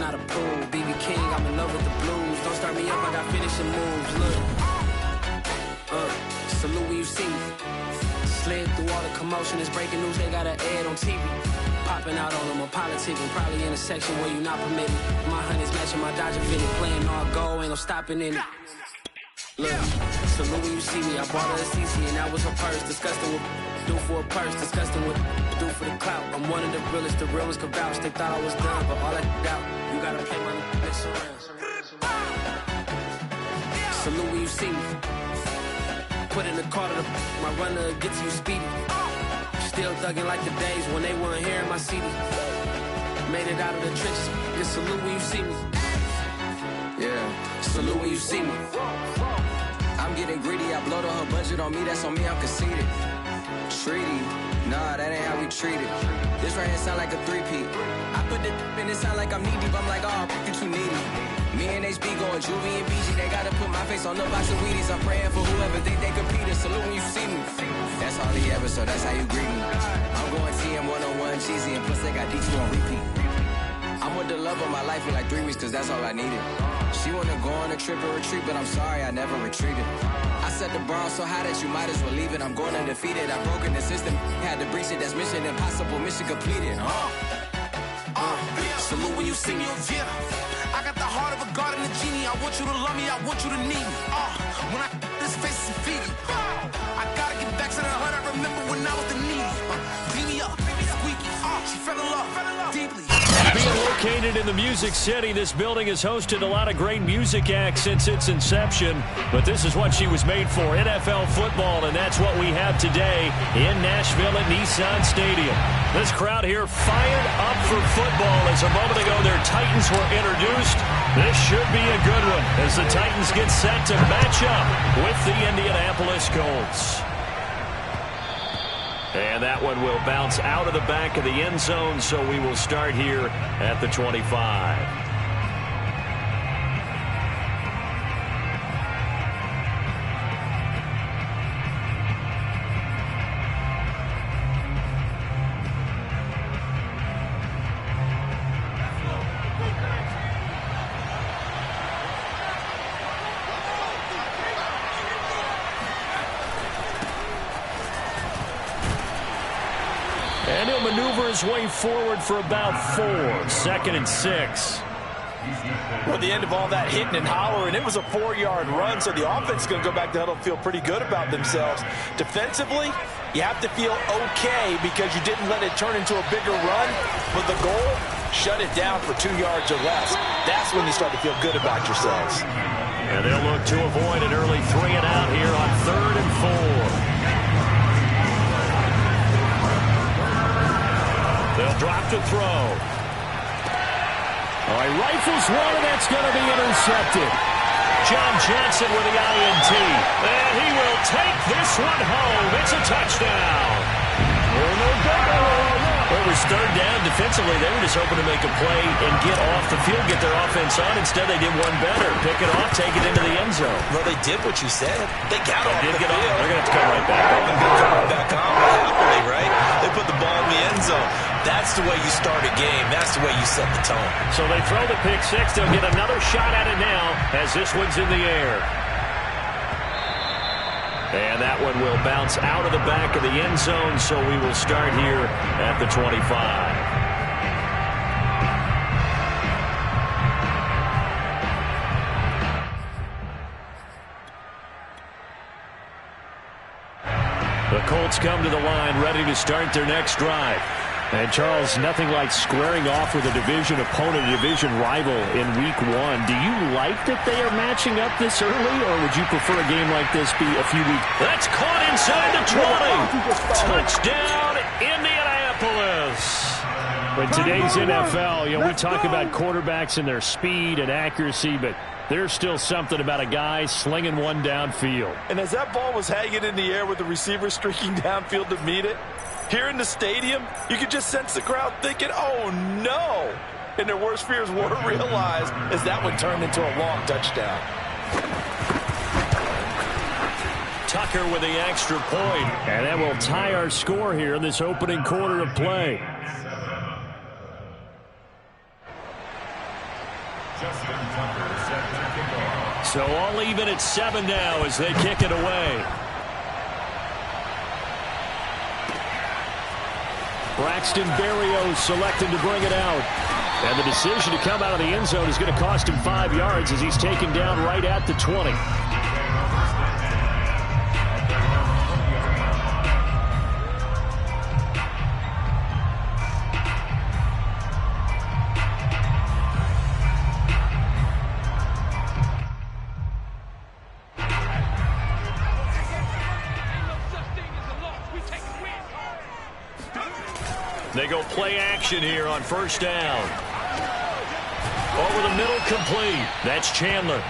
out of pool. BB King, I'm in love with the blues. Don't start me up, I got finishing moves. Look, salute when you see me. Slid through all the commotion, it's breaking news, they got an ad on TV. Popping out on them, I'm politicking, probably in a section where you not permitted. My honey's matching my Dodger fitted, playing all go, ain't no stopping in it. Look, salute when you see me, I bought her a CC and that was her purse. Disgusting what do for a purse, disgusting what do for the clout. I'm one of the realest could vouch. They thought I was done, but all I doubt, you gotta play my next around. Salute when you see me. Put in the car to my runner gets you speedy. Still thugging like the days when they weren't here in my CD. Made it out of the trenches. Just salute when you see me. Yeah, salute when you see me. I'm getting greedy. I blowed all her budget on me. That's on me. I'm conceited. Treaty. Nah, that ain't how we treat it. This right here sound like a three-peat. I put the in it sound like I'm knee deep. I'm like, oh, you too needy. Me and HB going Juvie and BG. They gotta put my face on the box of Wheaties. I'm praying for whoever think they competing. Salute when you see me. That's all he ever, so that's how you greet me. I'm going TM 101 cheesy, and plus they got D2 on repeat. I'm with the love of my life for like 3 weeks, cause that's all I needed. She wanna go on a trip or retreat, but I'm sorry, I never retreated. I set the bar so high that you might as well leave it. I'm going undefeated, I've broken the system. Had to breach it, that's mission impossible, mission completed. Salute when you see me, yeah. I got the heart of a god and a genie. I want you to love me, I want you to need me. When I this face is feedy. I gotta get back to the heart I remember when I was the needy. Clean me up, squeaky. She fell in love deeply. Being located in the Music City, this building has hosted a lot of great music acts since its inception, but this is what she was made for, NFL football, and that's what we have today in Nashville at Nissan Stadium. This crowd here fired up for football as a moment ago their Titans were introduced. This should be a good one as the Titans get set to match up with the Indianapolis Colts. And that one will bounce out of the back of the end zone, so we will start here at the 25. And he'll maneuver his way forward for about 4. 2nd and 6. Well, at the end of all that hitting and hollering, it was a 4-yard run, so the offense is going to go back to huddle and feel pretty good about themselves. Defensively, you have to feel okay because you didn't let it turn into a bigger run. But the goal, shut it down for 2 yards or less. That's when you start to feel good about yourselves. And they'll look to avoid an early 3 and out here on 3rd and 4. They'll drop to throw. All right, rifles one, and that's going to be intercepted. John Johnson with the INT. And he will take this one home. It's a touchdown. It was 3rd down. Defensively, they were just hoping to make a play and get off the field, get their offense on. Instead, they did one better. Pick it off, take it into the end zone. Well, they did what you said. They got off the field. They're going to have to come right back on. Back on happily, right? They put the ball in the end zone. That's the way you start a game. That's the way you set the tone. So they throw the pick six. They'll get another shot at it now as this one's in the air. And that one will bounce out of the back of the end zone, so we will start here at the 25. The Colts come to the line ready to start their next drive. And, Charles, nothing like squaring off with a division opponent, a division rival in Week 1. Do you like that they are matching up this early, or would you prefer a game like this be a few weeks? That's caught inside the 20. Touchdown, Indianapolis. In today's NFL, we talk about quarterbacks and their speed and accuracy, but there's still something about a guy slinging one downfield. And as that ball was hanging in the air with the receiver streaking downfield to meet it, here in the stadium, you could just sense the crowd thinking, oh, no. And their worst fears were realized as that one turned into a long touchdown. Tucker with the extra point. And that will tie our score here in this opening quarter of play. So all even at 7 now as they kick it away. Braxton Berrios selected to bring it out. And the decision to come out of the end zone is going to cost him 5 yards as he's taken down right at the 20. They go play action here on first down. Over the middle, complete. That's Chandler.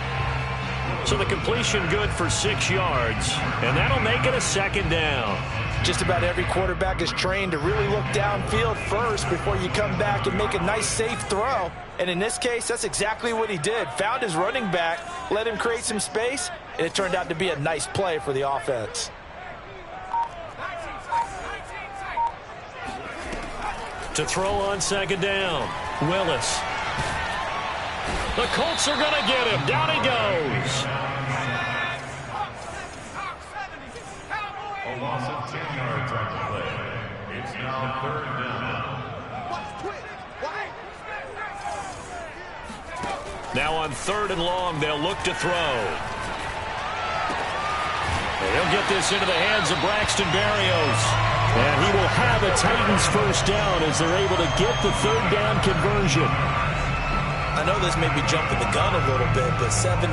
So the completion good for 6 yards, and that'll make it a second down. Just about every quarterback is trained to really look downfield first before you come back and make a nice, safe throw. And in this case, that's exactly what he did. Found his running back, let him create some space, and it turned out to be a nice play for the offense. To throw on second down, Willis. The Colts are going to get him. Down he goes. A loss of 10 yards on the play. It's now third down. Now on 3rd and long, they'll look to throw. He'll get this into the hands of Braxton Berrios. And he will have a Titans first down as they're able to get the 3rd down conversion. I know this may be jumping the gun a little bit, but 7-7,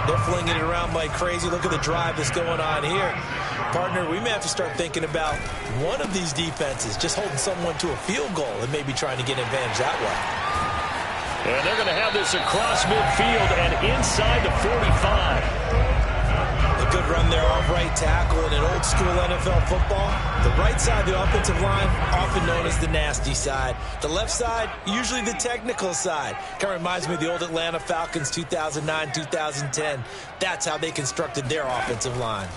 they're flinging it around like crazy. Look at the drive that's going on here. Partner, we may have to start thinking about one of these defenses just holding someone to a field goal and maybe trying to get advantage that way. And they're going to have this across midfield and inside the 45. A good run there off right tackle in an old school NFL football. The right side, the offensive line, often known as the nasty side. The left side, usually the technical side. Kind of reminds me of the old Atlanta Falcons 2009, 2010. That's how they constructed their offensive line.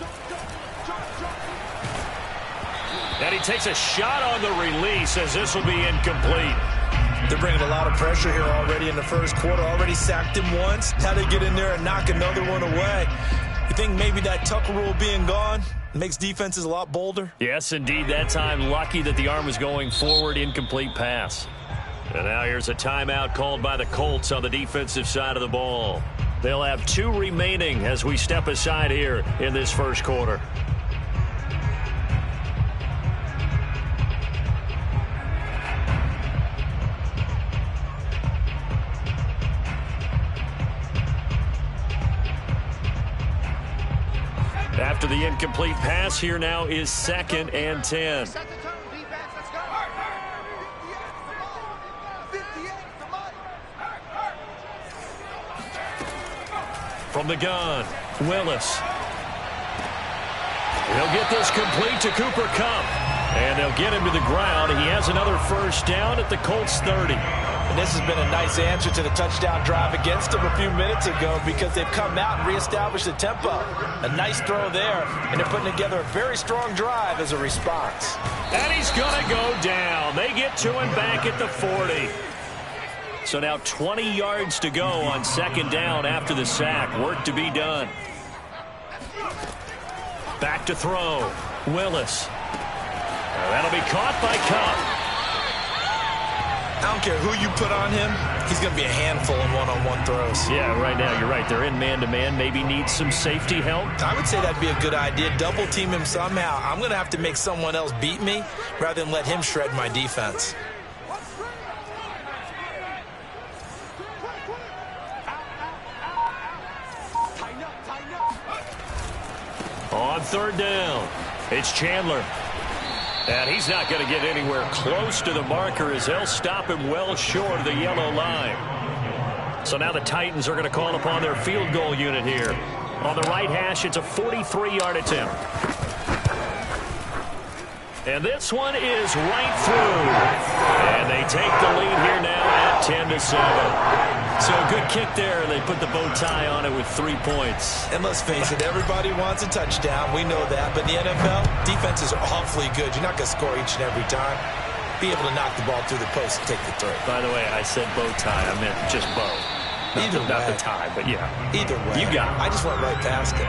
And he takes a shot on the release as this will be incomplete. They're bringing a lot of pressure here already in the first quarter. Already sacked him once. How to get in there and knock another one away. You think maybe that Tucker rule being gone makes defenses a lot bolder? Yes, indeed. That time, lucky that the arm was going forward, incomplete pass. And now here's a timeout called by the Colts on the defensive side of the ball. They'll have 2 remaining as we step aside here in this first quarter. After the incomplete pass, here now is 2nd and 10. From the gun, Willis. He'll get this complete to Cooper Kupp. And they'll get him to the ground. He has another first down at the Colts 30. And this has been a nice answer to the touchdown drive against them a few minutes ago because they've come out and reestablished the tempo. A nice throw there, and they're putting together a very strong drive as a response. And he's going to go down. They get to him back at the 40. So now 20 yards to go on 2nd down after the sack. Work to be done. Back to throw. Willis. That'll be caught by Kupp. I don't care who you put on him. He's going to be a handful in one-on-one throws. Yeah, right now you're right. They're in man-to-man. Maybe need some safety help. I would say that'd be a good idea. Double team him somehow. I'm going to have to make someone else beat me rather than let him shred my defense. On 3rd down, it's Chandler. And he's not going to get anywhere close to the marker as they'll stop him well short of the yellow line. So now the Titans are going to call upon their field goal unit here. On the right hash, it's a 43-yard attempt. And this one is right through. And they take the lead here now at 10-7. So a good kick there. They put the bow tie on it with 3 points. And let's face it, everybody wants a touchdown. We know that. But in the NFL, defenses are awfully good. You're not going to score each and every time. Be able to knock the ball through the post and take the throw. By the way, I said bow tie. I meant just bow. Not the time, but yeah. Either way. You got it. I just went right past it.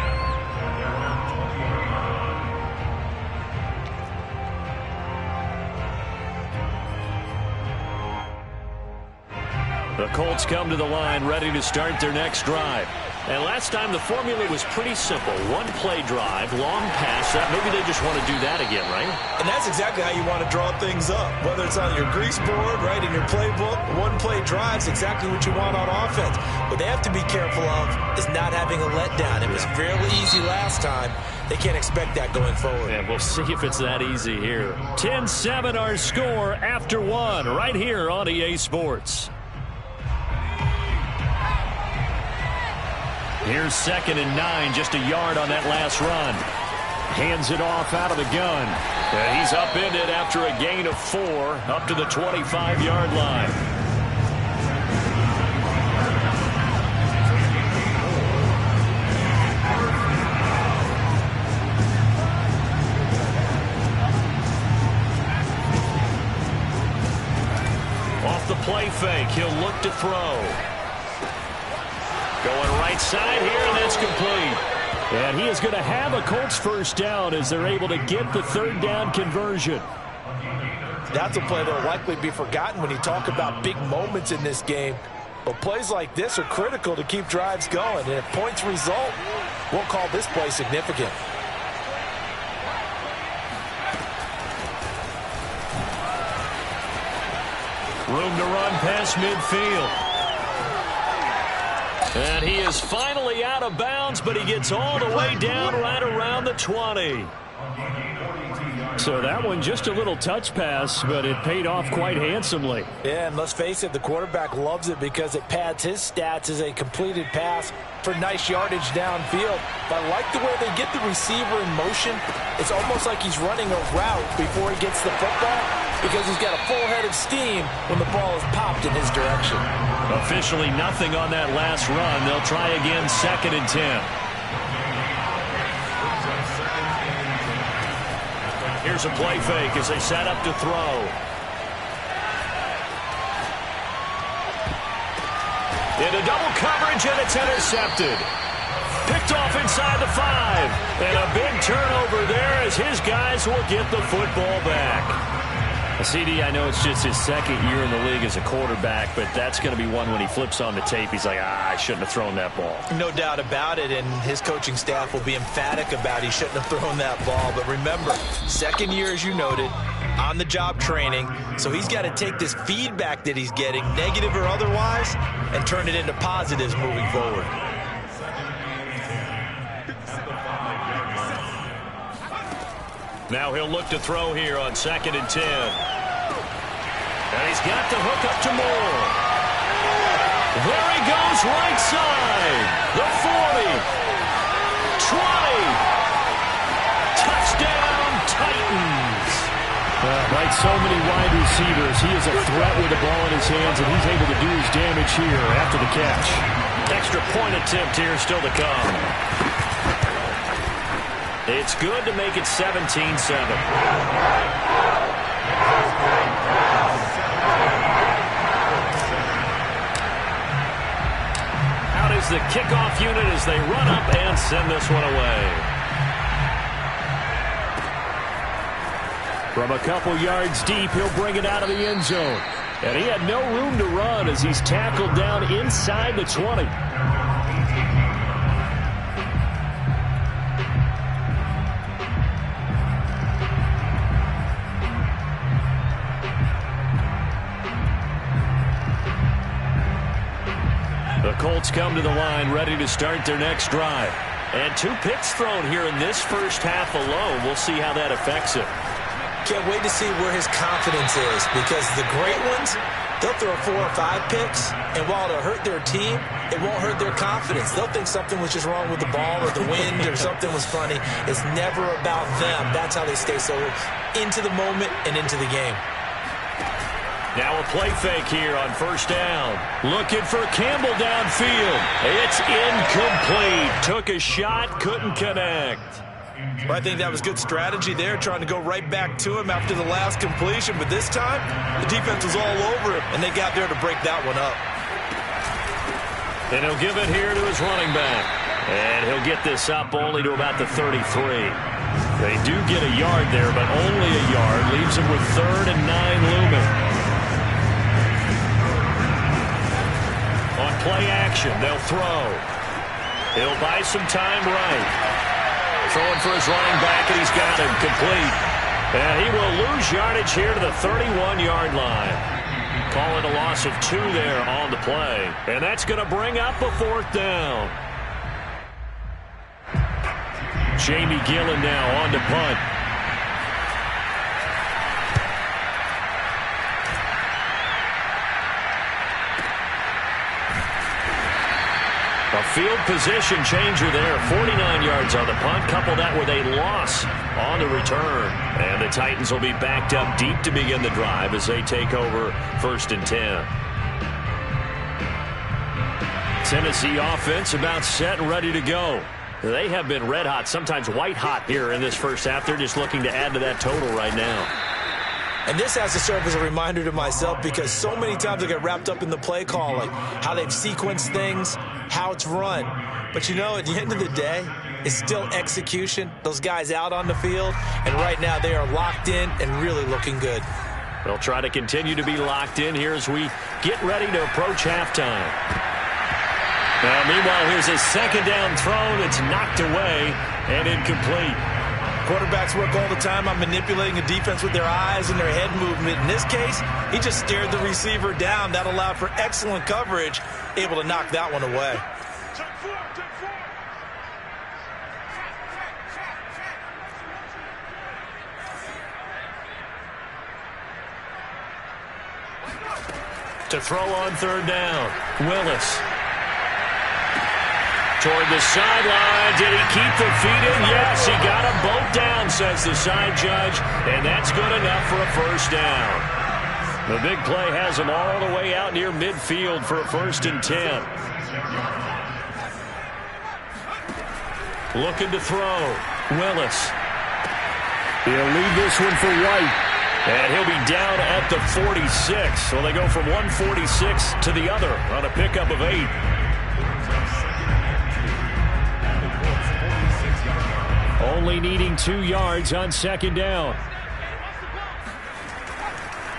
The Colts come to the line ready to start their next drive. And last time the formula was pretty simple. One-play drive, long pass. Maybe they just want to do that again, right? And that's exactly how you want to draw things up. Whether it's on your grease board, right, in your playbook, one-play drive's exactly what you want on offense. What they have to be careful of is not having a letdown. It was fairly easy last time. They can't expect that going forward. And we'll see if it's that easy here. 10-7 our score after one right here on EA Sports. Here's 2nd and 9, just a yard on that last run. Hands it off out of the gun. And he's upended after a gain of 4 up to the 25-yard line. Off the play fake, he'll look to throw. Going right side here, and that's complete. And he is going to have a Colts first down as they're able to get the 3rd down conversion. That's a play that will likely be forgotten when you talk about big moments in this game. But plays like this are critical to keep drives going. And if points result, we'll call this play significant. Room to run past midfield. And he is finally out of bounds, but he gets all the way down right around the 20. So that one just a little touch pass, but it paid off quite handsomely. Yeah, and let's face it, the quarterback loves it because it pads his stats as a completed pass for nice yardage downfield. But I like the way they get the receiver in motion. It's almost like he's running a route before he gets the football because he's got a full head of steam when the ball is popped in his direction. Officially nothing on that last run. They'll try again 2nd and 10. Here's a play fake as they set up to throw. Into double coverage, and it's intercepted. Picked off inside the 5. And a big turnover there as his guys will get the football back. CD, I know it's just his 2nd year in the league as a quarterback, but that's going to be one when he flips on the tape. He's like, I shouldn't have thrown that ball. No doubt about it, and his coaching staff will be emphatic about he shouldn't have thrown that ball. But remember, 2nd year, as you noted, on-the-job training, so he's got to take this feedback that he's getting, negative or otherwise, and turn it into positives moving forward. Now he'll look to throw here on 2nd and 10. And he's got the hook up to Moore. There he goes, right side. The 40. 20. Touchdown, Titans. Like so many wide receivers, he is a threat with the ball in his hands, and he's able to do his damage here after the catch. Extra point attempt here still to come. It's good to make it 17-7. Out is the kickoff unit as they run up and send this one away. From a couple yards deep, he'll bring it out of the end zone. And he had no room to run as he's tackled down inside the 20. The Colts come to the line ready to start their next drive. And 2 picks thrown here in this first half alone. We'll see how that affects him. Can't wait to see where his confidence is, because the great ones, they'll throw 4 or 5 picks, and while it'll hurt their team, it won't hurt their confidence. They'll think something was just wrong with the ball or the wind or something was funny. It's never about them. That's how they stay so into the moment and into the game. Now a play fake here on 1st down. Looking for Campbell downfield. It's incomplete. Took a shot, couldn't connect. Well, I think that was good strategy there, trying to go right back to him after the last completion. But this time, the defense was all over him, and they got there to break that one up. And he'll give it here to his running back. And he'll get this up only to about the 33. They do get a yard there, but only a yard. Leaves him with 3rd and 9 looming. On play action, they'll throw. He'll buy some time right. Throwing for his running back, and he's got him complete. And he will lose yardage here to the 31-yard line. Call it a loss of 2 there on the play. And that's going to bring up a 4th down. Jamie Gillen now on to punt. A field position changer there. 49 yards on the punt. Couple that with a loss on the return. And the Titans will be backed up deep to begin the drive as they take over 1st and 10. Tennessee offense about set and ready to go. They have been red hot, sometimes white hot here in this first half. They're just looking to add to that total right now. And this has to serve as a reminder to myself because so many times I get wrapped up in the play calling, how they've sequenced things, how it's run. But, you know, at the end of the day, it's still execution. Those guys out on the field, and right now they are locked in and really looking good. They'll try to continue to be locked in here as we get ready to approach halftime. Now, meanwhile, here's a 2nd down throw that's knocked away and incomplete. Quarterbacks work all the time on manipulating a defense with their eyes and their head movement. In this case, he just stared the receiver down. That allowed for excellent coverage, able to knock that one away. To throw on 3rd down, Willis. Toward the sideline. Did he keep the feet in? Yes, he got them both down, says the side judge, and that's good enough for a 1st down. The big play has him all the way out near midfield for a 1st and 10. Looking to throw. Willis. He'll leave this one for White. And he'll be down at the 46. So they go from 146 to the other on a pickup of 8. Only needing 2 yards on 2nd down.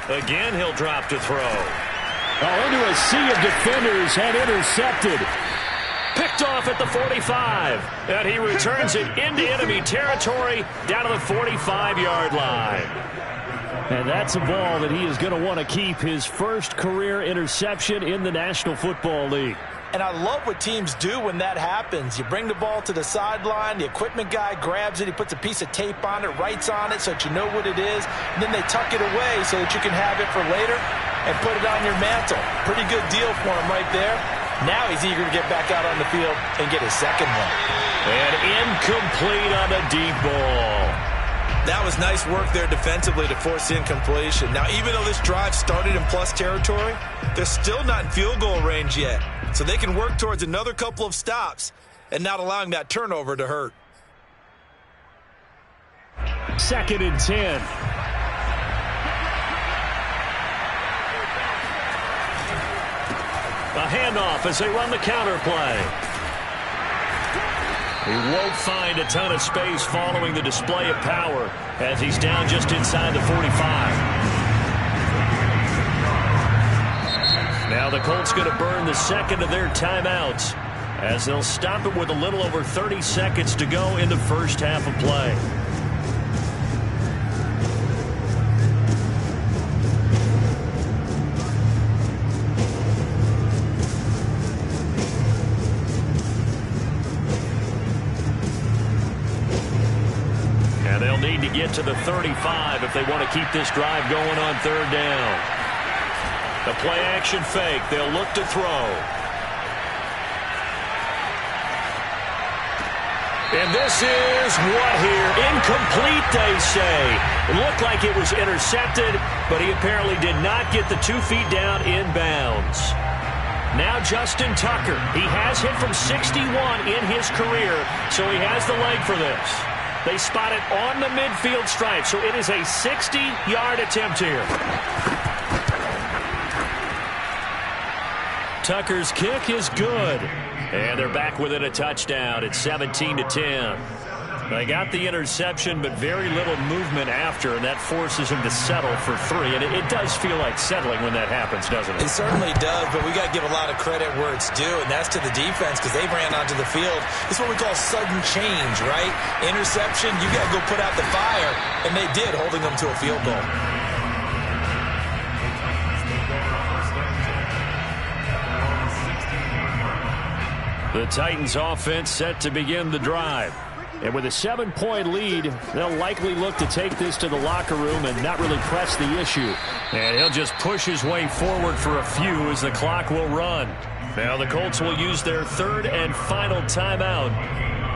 Again, he'll drop to throw. Into a sea of defenders and intercepted. Picked off at the 45. And he returns it into enemy territory down to the 45-yard line. And that's a ball that he is going to want to keep, his first career interception in the National Football League. And I love what teams do when that happens. You bring the ball to the sideline, the equipment guy grabs it, he puts a piece of tape on it, writes on it so that you know what it is, and then they tuck it away so that you can have it for later and put it on your mantle. Pretty good deal for him right there. Now he's eager to get back out on the field and get his 2nd one. And incomplete on a deep ball. That was nice work there defensively to force incompletion. Now, even though this drive started in plus territory, they're still not in field goal range yet. So they can work towards another couple of stops and not allowing that turnover to hurt. 2nd and 10. A handoff as they run the counter play. He won't find a ton of space following the display of power as he's down just inside the 45. Now the Colts going to burn the 2nd of their timeouts as they'll stop it with a little over 30 seconds to go in the first half of play. And they'll need to get to the 35 if they want to keep this drive going on 3rd down. The play-action fake. They'll look to throw. And this is what here? Incomplete, they say. It looked like it was intercepted, but he apparently did not get the 2 feet down in bounds. Now Justin Tucker. He has hit from 61 in his career, so he has the leg for this. They spot it on the midfield stripe, so it is a 60-yard attempt here. Tucker's kick is good. And they're back within a touchdown. It's 17-10. They got the interception, but very little movement after, and that forces him to settle for 3. And it does feel like settling when that happens, doesn't it? It certainly does, but we got to give a lot of credit where it's due, and that's to the defense because they ran onto the field. It's what we call sudden change, right? Interception, you got to go put out the fire, and they did, holding them to a field goal. The Titans offense set to begin the drive. And with a 7-point lead, they'll likely look to take this to the locker room and not really press the issue. And he'll just push his way forward for a few as the clock will run. Now the Colts will use their 3rd and final timeout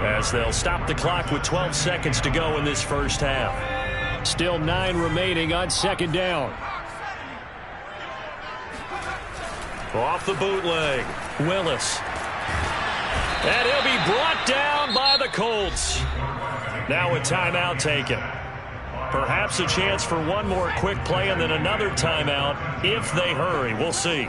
as they'll stop the clock with 12 seconds to go in this first half. Still 9 remaining on 2nd down. Off the bootleg, Willis. And he'll be brought down by the Colts. Now a timeout taken. Perhaps a chance for one more quick play and then another timeout if they hurry. We'll see.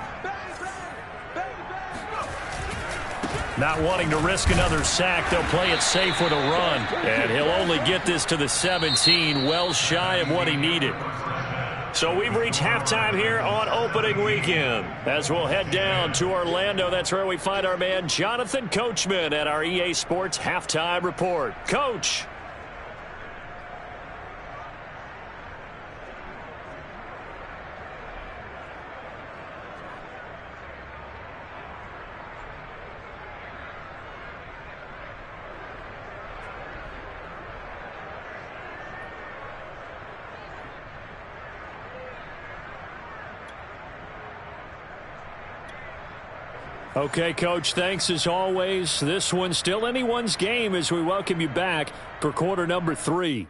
Not wanting to risk another sack, they'll play it safe with a run. And he'll only get this to the 17, well shy of what he needed. So we've reached halftime here on opening weekend. As we'll head down to Orlando, that's where we find our man Jonathan Coachman at our EA Sports Halftime Report. Coach. Okay, Coach, thanks as always. This one's still anyone's game as we welcome you back for quarter number 3.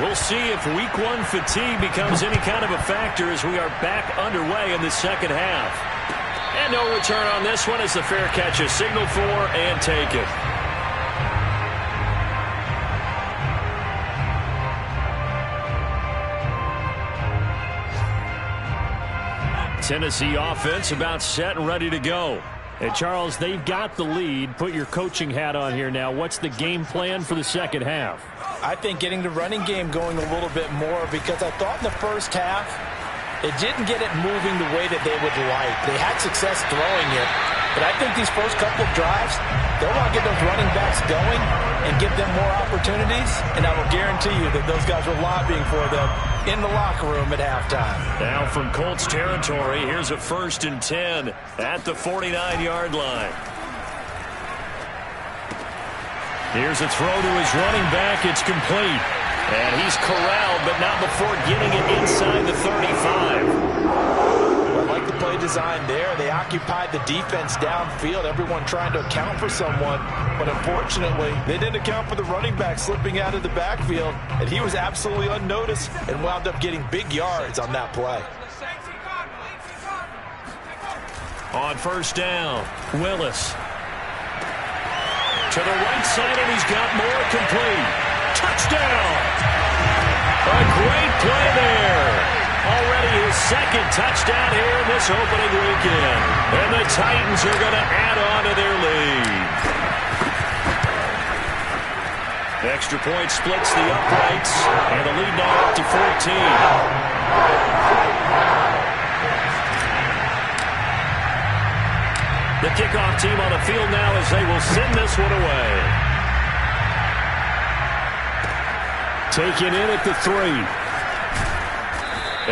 We'll see if week 1 fatigue becomes any kind of a factor as we are back underway in the second half. And no return on this one as the fair catch is signaled for and taken. Tennessee offense about set and ready to go. And Charles, they've got the lead. Put your coaching hat on here now. What's the game plan for the second half? I think getting the running game going a little bit more because I thought in the first half it didn't get it moving the way that they would like. They had success throwing it, but I think these first couple of drives, they'll want to get those running backs going and give them more opportunities, and I will guarantee you that those guys were lobbying for them in the locker room at halftime. Now from Colts territory, here's a 1st and 10 at the 49-yard line. Here's a throw to his running back. It's complete. And he's corralled, but not before getting it inside the 35. I like the play design there. They occupied the defense downfield, everyone trying to account for someone. But unfortunately, they didn't account for the running back slipping out of the backfield. And he was absolutely unnoticed and wound up getting big yards on that play. On 1st down, Willis. To the right side, and he's got more complete. Touchdown! A great play there. Already his 2nd touchdown here in this opening weekend. And the Titans are going to add on to their lead. The extra point splits the uprights, and the lead now up to 14. The kickoff team on the field now as they will send this one away. Taken in at the 3.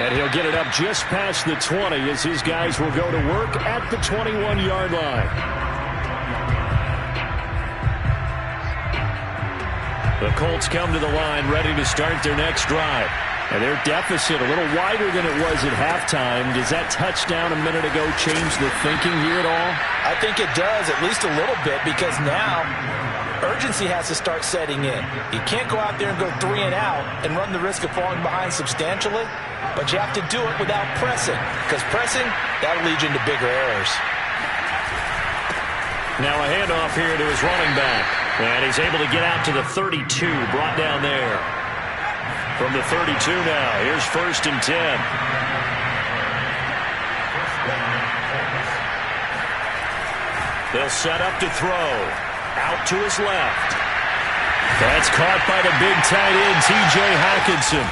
And he'll get it up just past the 20 as his guys will go to work at the 21-yard line. The Colts come to the line ready to start their next drive. And their deficit a little wider than it was at halftime. Does that touchdown a minute ago change the thinking here at all? I think it does, at least a little bit, because now urgency has to start setting in. You can't go out there and go 3 and out and run the risk of falling behind substantially, but you have to do it without pressing, because pressing, that'll lead you into bigger errors. Now a handoff here to his running back, and he's able to get out to the 32, brought down there. From the 32 now, here's 1st and 10. They'll set up to throw. Out to his left. That's caught by the big tight end, T.J. Hockenson.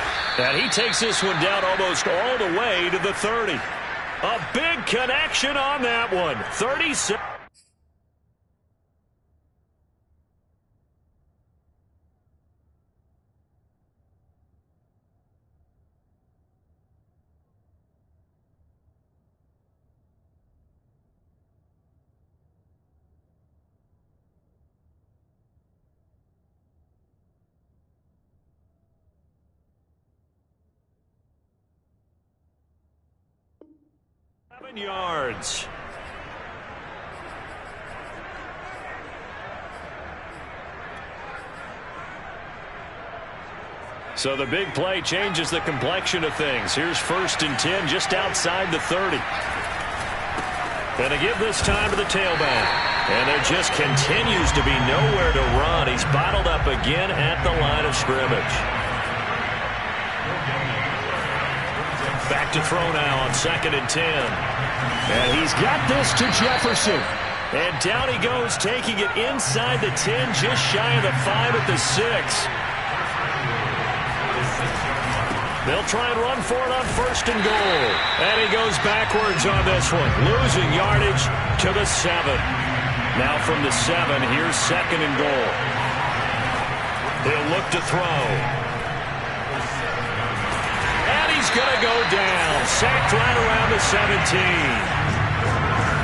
And he takes this one down almost all the way to the 30. A big connection on that one. 36. Yards. So the big play changes the complexion of things. Here's 1st and 10 just outside the 30. Gonna give this time to the tailback. And there just continues to be nowhere to run. He's bottled up again at the line of scrimmage. Back to throw now on 2nd and 10. And he's got this to Jefferson. And down he goes, taking it inside the 10, just shy of the 5 at the 6. They'll try and run for it on 1st and goal. And he goes backwards on this one, losing yardage to the 7. Now from the 7, here's 2nd and goal. He'll look to throw. He's going to go down. Sacked right around the 17.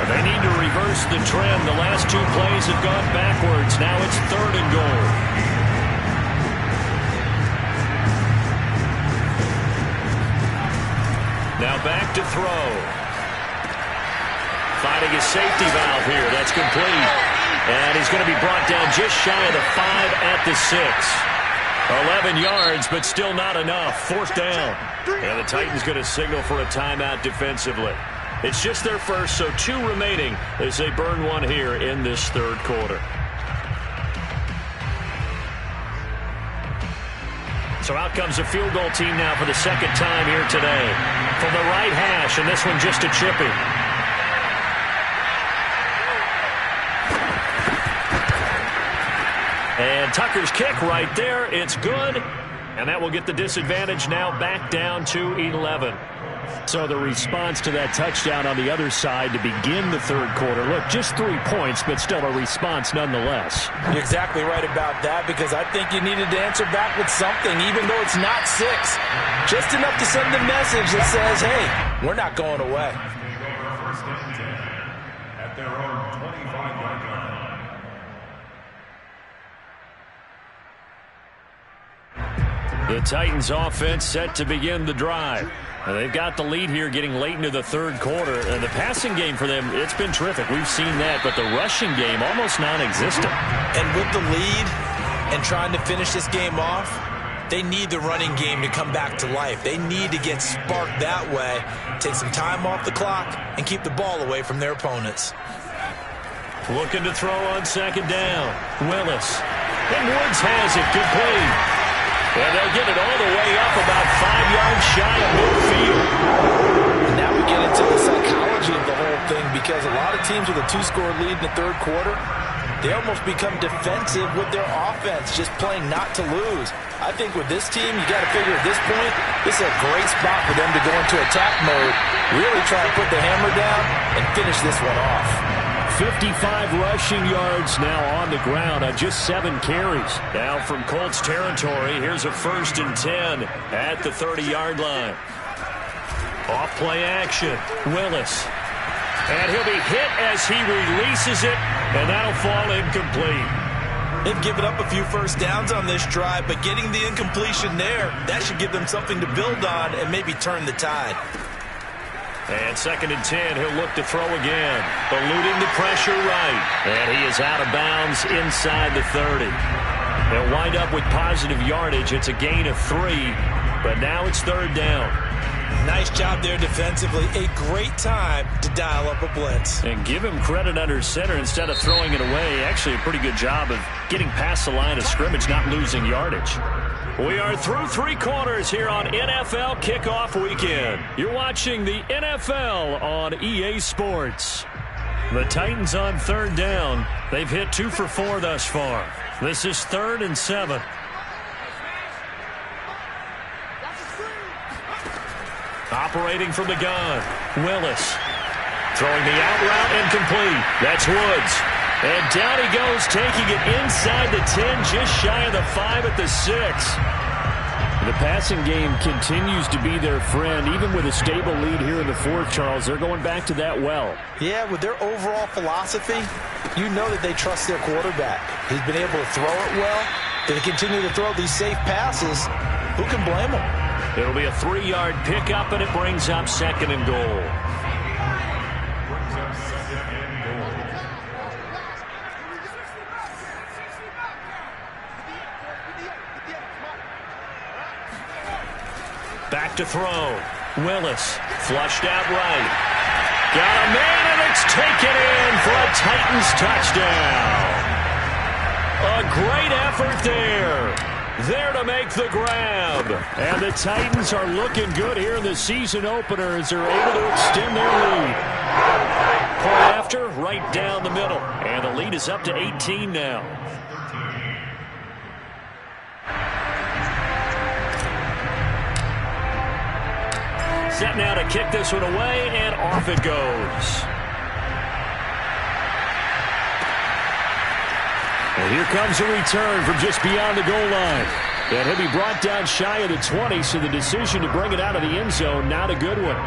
They need to reverse the trend. The last 2 plays have gone backwards. Now it's 3rd and goal. Now back to throw. Finding a safety valve here. That's complete. And he's going to be brought down just shy of the 5 at the 6. 11 yards, but still not enough. 4th down. And the Titans going to signal for a timeout defensively. It's just their first, so 2 remaining as they burn one here in this 3rd quarter. So out comes a field goal team now for the 2nd time here today. From the right hash, and this one just a chippy. And Tucker's kick right there. It's good. And that will get the disadvantage now back down to 11. So the response to that touchdown on the other side to begin the 3rd quarter. Look, just 3 points, but still a response nonetheless. You're exactly right about that, because I think you needed to answer back with something, even though it's not 6. Just enough to send a message that says, hey, we're not going away. First and 10 at their own 25-yard line. The Titans offense set to begin the drive. And they've got the lead here getting late into the 3rd quarter. And the passing game for them, it's been terrific. We've seen that, but the rushing game almost non-existent. And with the lead and trying to finish this game off, they need the running game to come back to life. They need to get sparked that way, take some time off the clock, and keep the ball away from their opponents. Looking to throw on 2nd down. Willis. And Woods has it complete. And they'll get it all the way up about 5 yards shy of midfield. And now we get into the psychology of the whole thing, because a lot of teams with a 2-score lead in the 3rd quarter, they almost become defensive with their offense, just playing not to lose. I think with this team, you got to figure at this point, this is a great spot for them to go into attack mode, really try to put the hammer down and finish this one off. 55 rushing yards now on the ground on just 7 carries. Now from Colts territory, here's a 1st and 10 at the 30-yard line. Off play action, Willis. And he'll be hit as he releases it, and that'll fall incomplete. They've given up a few first downs on this drive, but getting the incompletion there, that should give them something to build on and maybe turn the tide. And 2nd and 10, he'll look to throw again. Eluding the pressure right. And he is out of bounds inside the 30. They'll wind up with positive yardage. It's a gain of 3, but now it's 3rd down. Nice job there defensively. A great time to dial up a blitz. And give him credit under center instead of throwing it away. Actually a pretty good job of getting past the line of scrimmage, not losing yardage. We are through 3 quarters here on NFL Kickoff Weekend. You're watching the NFL on EA Sports. The Titans on 3rd down. They've hit 2 for 4 thus far. This is 3rd and 7. Operating from the gun, Willis. Throwing the out route incomplete. That's Woods. And down he goes, taking it inside the 10, just shy of the 5 at the 6. The passing game continues to be their friend, even with a stable lead here in the 4th, Charles. They're going back to that well. Yeah, with their overall philosophy, you know that they trust their quarterback. He's been able to throw it well. They continue to throw these safe passes. Who can blame them? It'll be a 3-yard pickup, and it brings up 2nd and goal. Back to throw. Willis flushed out right. Got a man, and it's taken in for a Titans touchdown. A great effort there. There to make the grab. And the Titans are looking good here in the season opener as they're able to extend their lead. Point after, right down the middle. And the lead is up to 18 now. Set now to kick this one away, and off it goes. And here comes a return from just beyond the goal line. And he'll be brought down shy of the 20, so the decision to bring it out of the end zone, not a good one.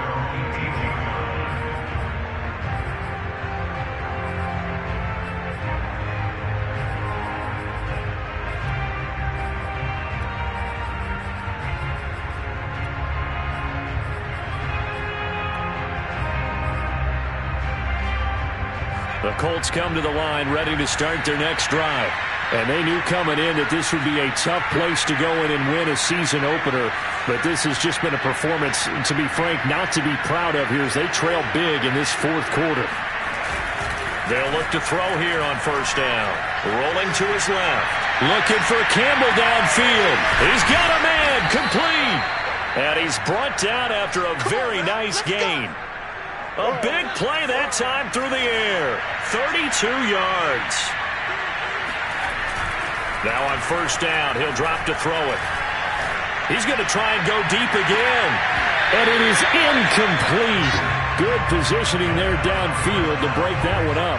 The Colts come to the line ready to start their next drive. And they knew coming in that this would be a tough place to go in and win a season opener. But this has just been a performance, to be frank, not to be proud of here as they trail big in this 4th quarter. They'll look to throw here on 1st down. Rolling to his left. Looking for Campbell downfield. He's got a man, complete. And he's brought down after a very nice gain. A big play that time through the air. 32 yards. Now on 1st down, he'll drop to throw it. He's going to try and go deep again. And it is incomplete. Good positioning there downfield to break that one up.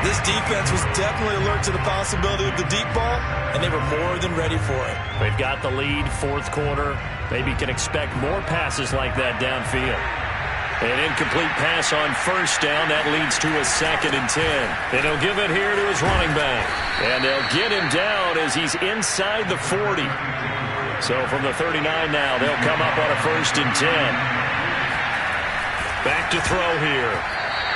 This defense was definitely alert to the possibility of the deep ball, and they were more than ready for it. They've got the lead, 4th quarter. Maybe can expect more passes like that downfield. An incomplete pass on 1st down. That leads to a 2nd and 10. And he'll give it here to his running back. And they'll get him down as he's inside the 40. So from the 39 now, they'll come up on a 1st and 10. Back to throw here.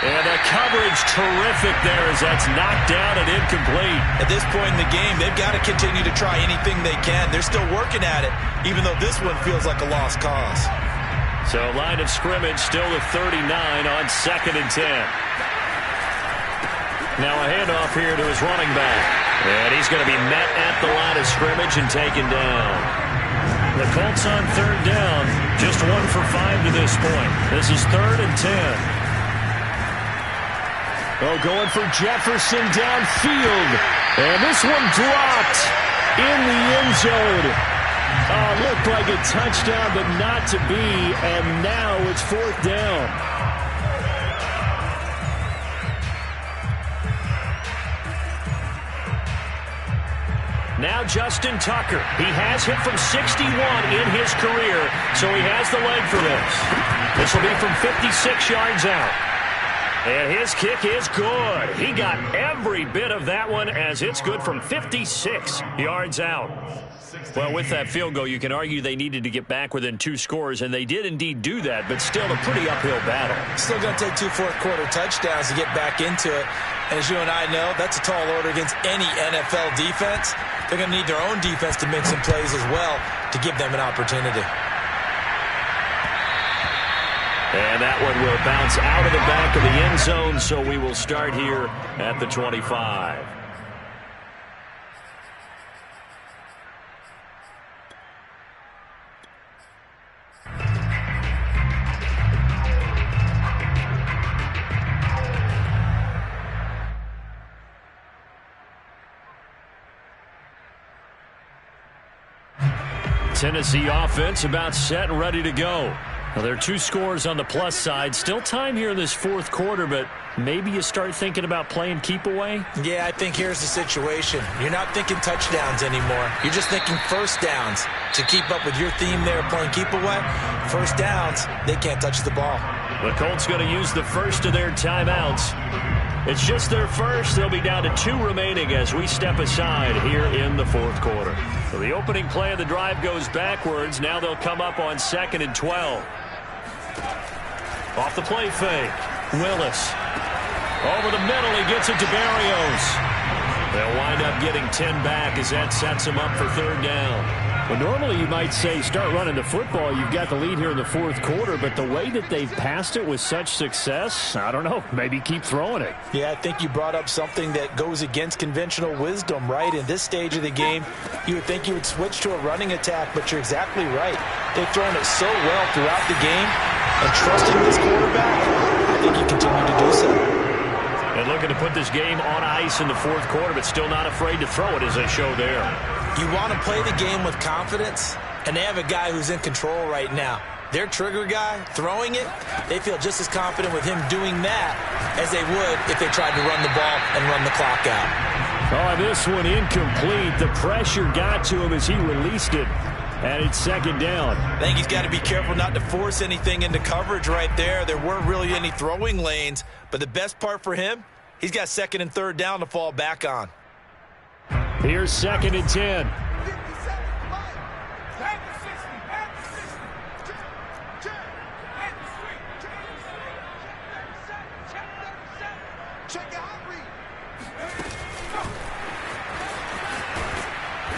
And the coverage terrific there as that's knocked down and incomplete. At this point in the game, they've got to continue to try anything they can. They're still working at it, even though this one feels like a lost cause. So line of scrimmage still the 39 on 2nd and 10. Now a handoff here to his running back. And he's going to be met at the line of scrimmage and taken down. The Colts on 3rd down. Just 1 for 5 to this point. This is 3rd and 10. Oh, going for Jefferson downfield. And this one dropped in the end zone. Looked like a touchdown, but not to be, and now it's 4th down. Now Justin Tucker. He has hit from 61 in his career, so he has the leg for this. This will be from 56 yards out. And his kick is good. He got every bit of that one as it's good from 56 yards out. Well, with that field goal, you can argue they needed to get back within 2 scores, and they did indeed do that, but still a pretty uphill battle. Still going to take 2 fourth-quarter touchdowns to get back into it. And as you and I know, that's a tall order against any NFL defense. They're going to need their own defense to make some plays as well to give them an opportunity. And that one will bounce out of the back of the end zone, so we will start here at the 25. Tennessee offense about set and ready to go. Well, there are 2 scores on the plus side. Still time here in this fourth quarter, but maybe you start thinking about playing keep away? Yeah, I think here's the situation. You're not thinking touchdowns anymore. You're just thinking first downs. To keep up with your theme there, playing keep away, first downs, they can't touch the ball. The Colts going to use the first of their timeouts. It's just their first. They'll be down to 2 remaining as we step aside here in the fourth quarter. So the opening play of the drive goes backwards. Now they'll come up on 2nd and 12. Off the play fake. Willis. Over the middle, he gets it to Barrios. They'll wind up getting 10 back as that sets him up for 3rd down. Well, normally you might say start running the football. You've got the lead here in the fourth quarter, but the way that they've passed it with such success, I don't know, maybe keep throwing it. Yeah, I think you brought up something that goes against conventional wisdom, right? In this stage of the game, you would think you would switch to a running attack, but you're exactly right. They've thrown it so well throughout the game, and trusting this quarterback, I think you continue to do so. And looking to put this game on ice in the fourth quarter, but still not afraid to throw it as they show there. You want to play the game with confidence, and they have a guy who's in control right now. Their trigger guy, throwing it, they feel just as confident with him doing that as they would if they tried to run the ball and run the clock out. Oh, this one incomplete. The pressure got to him as he released it, and it's 2nd down. I think he's got to be careful not to force anything into coverage right there. There weren't really any throwing lanes, but the best part for him, he's got 2nd and 3rd down to fall back on. Here's 2nd and 10.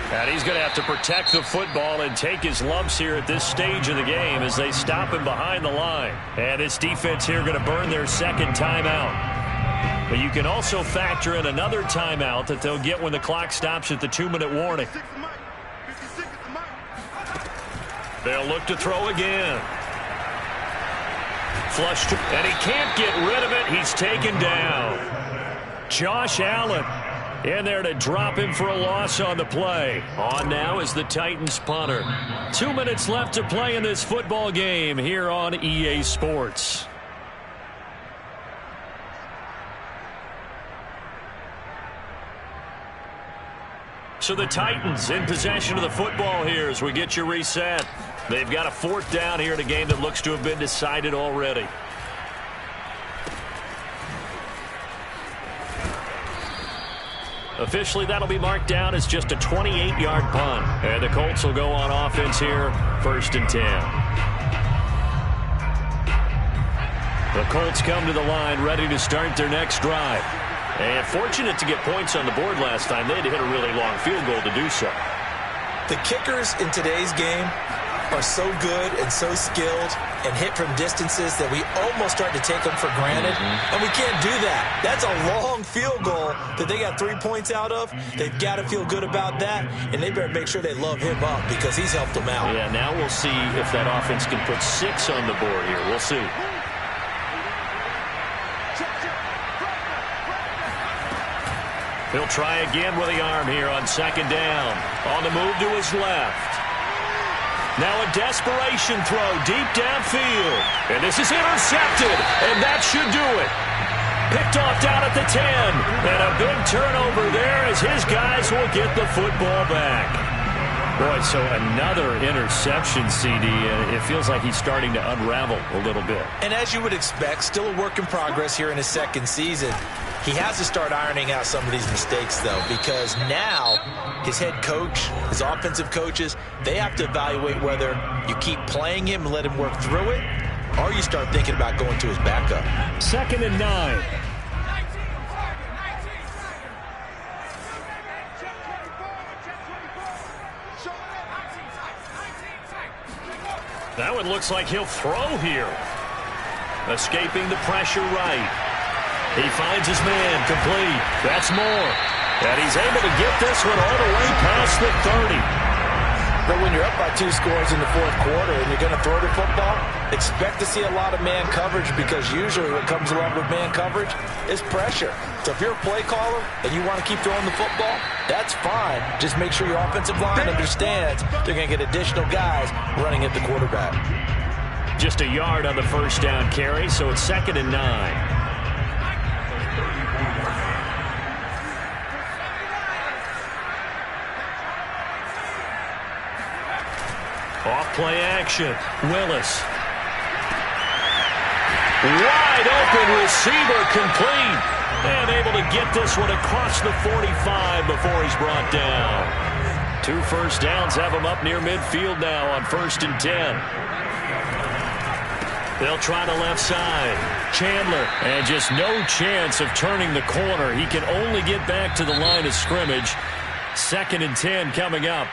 And he's going to have to protect the football and take his lumps here at this stage of the game as they stop him behind the line. And this defense here going to burn their 2nd timeout. But you can also factor in another timeout that they'll get when the clock stops at the 2-minute warning. They'll look to throw again. Flushed, and he can't get rid of it. He's taken down. Josh Allen in there to drop him for a loss on the play. On now is the Titans punter. 2 minutes left to play in this football game here on EA Sports. So the Titans in possession of the football here as we get you reset. They've got a 4th down here in a game that looks to have been decided already. Officially, that'll be marked down as just a 28-yard punt. And the Colts will go on offense here, 1st and 10. The Colts come to the line ready to start their next drive. And fortunate to get points on the board last time. They had to hit a really long field goal to do so. The kickers in today's game are so good and so skilled and hit from distances that we almost start to take them for granted. And we can't do that. That's a long field goal that they got 3 points out of. They've got to feel good about that, and they better make sure they love him up because he's helped them out. Yeah, now we'll see if that offense can put 6 on the board here. We'll see. He'll try again with the arm here on 2nd down. On the move to his left. Now a desperation throw deep downfield. And this is intercepted. And that should do it. Picked off down at the 10. And a big turnover there as his guys will get the football back. Boy, so another interception, CD. It feels like he's starting to unravel a little bit. And as you would expect, still a work in progress here in his 2nd season. He has to start ironing out some of these mistakes, though, because now his head coach, his offensive coaches, they have to evaluate whether you keep playing him and let him work through it, or you start thinking about going to his backup. 2nd and 9. That one looks like he'll throw here. Escaping the pressure right. He finds his man complete. That's more. And he's able to get this one all the way past the 30. But when you're up by 2 scores in the fourth quarter and you're going to throw the football, expect to see a lot of man coverage, because usually what comes along with man coverage is pressure. So if you're a play caller and you want to keep throwing the football, that's fine. Just make sure your offensive line understands they're going to get additional guys running at the quarterback. Just a yard on the first down carry, so it's 2nd and 9. Off-play action. Willis. Wide open receiver, complete. And able to get this one across the 45 before he's brought down. 2 first downs have him up near midfield now on 1st and 10. They'll try the left side. Chandler, and just no chance of turning the corner. He can only get back to the line of scrimmage. 2nd and 10 coming up.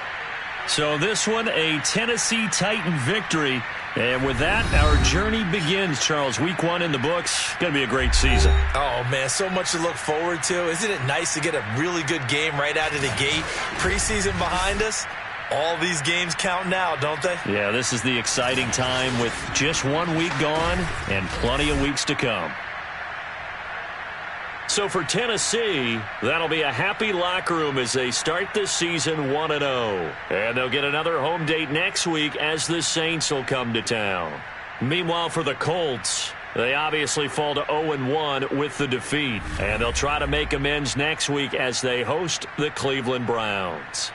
So this one, a Tennessee Titan victory. And with that, our journey begins, Charles. Week 1 in the books. Going to be a great season. Oh, man, so much to look forward to. Isn't it nice to get a really good game right out of the gate? Preseason behind us. All these games count now, don't they? Yeah, this is the exciting time with just 1 week gone and plenty of weeks to come. So for Tennessee, that'll be a happy locker room as they start this season 1-0. And they'll get another home date next week as the Saints will come to town. Meanwhile, for the Colts, they obviously fall to 0-1 with the defeat. And they'll try to make amends next week as they host the Cleveland Browns.